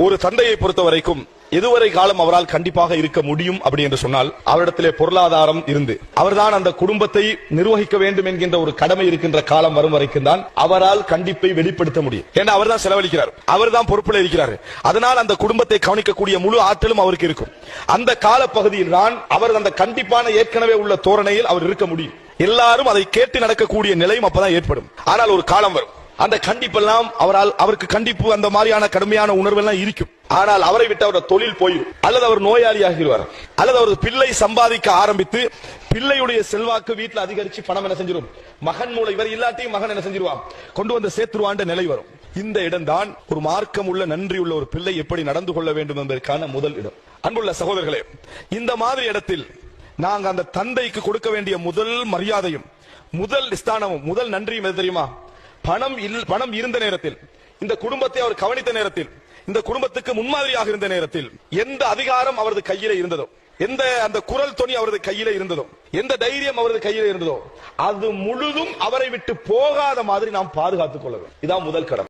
ஒரு தந்தையை பொறுத்த வரைக்கும் எதுவரை காலம் அவரால் கண்டிப்பாக இருக்க முடியும் அப்படி என்று சொன்னால், அவரிடத்திலே பொருளாதாரம் இருந்து அவர்தான் அந்த குடும்பத்தை நிர்வகிக்க வேண்டும் என்கின்ற ஒரு கடமை இருக்கின்ற காலம் வரும் வரைக்கும் தான் அவரால் கண்டிப்பை வெளிப்படுத்த முடியும். ஏன்னா அவர் தான் செலவழிக்கிறார், அவர் தான் பொறுப்பில் இருக்கிறார். அதனால் அந்த குடும்பத்தை கவனிக்கக்கூடிய முழு ஆற்றலும் அவருக்கு இருக்கும். அந்த கால பகுதியில் தான் அவர் அந்த கண்டிப்பான ஏற்கனவே உள்ள தோரணையில் அவர் இருக்க முடியும். எல்லாரும் அதை கேட்டு நடக்கக்கூடிய நிலையும் அப்பதான் ஏற்படும். ஆனால் ஒரு காலம் வரும், அந்த கண்டிப்பெல்லாம் அவருக்கு கண்டிப்பு அந்த மாதிரியான கடுமையான உணர்வு எல்லாம் இருக்கும். ஆனால் அவரை விட்டு அவரோட தொழில் போயிடும், அல்லது அவர் நோயாளி ஆகிடுவார், அல்லது அவர் பிள்ளை சம்பாதிக்க ஆரம்பித்து பிள்ளையுடைய செல்வாக்கு வீட்டில் அதிகரிச்சு பணம் என்ன செஞ்சிடும், மகன் மூலம் இவர் இல்லாட்டியும் மகன் என்ன செஞ்சிருவான், கொண்டு வந்து சேர்த்துருவான் நிலை வரும். இந்த இடம்தான் ஒரு மார்க்கம் உள்ள நன்றி உள்ள ஒரு பிள்ளை எப்படி நடந்து கொள்ள வேண்டும் என்பதற்கான முதல் இடம். அன்புள்ள சகோதரர்களே, இந்த மாதிரி இடத்தில் நாங்க அந்த தந்தைக்கு கொடுக்க வேண்டிய முதல் மரியாதையும் முதல் ஸ்தானமும் முதல் நன்றியும் எது தெரியுமா? பணம் இருந்த நேரத்தில், இந்த குடும்பத்தை அவர் கவனித்த நேரத்தில், இந்த குடும்பத்துக்கு முன்மாதிரியாக இருந்த நேரத்தில் எந்த அதிகாரம் அவரது கையில இருந்ததோ, எந்த அந்த குரல் தொனி அவரது கையில இருந்ததோ, எந்த தைரியம் அவரது கையில இருந்ததோ, அது முழுதும் அவரை விட்டு போகாத மாதிரி நாம் பாதுகாத்துக் கொள்ள வேண்டும். இதான் முதல் கடமை.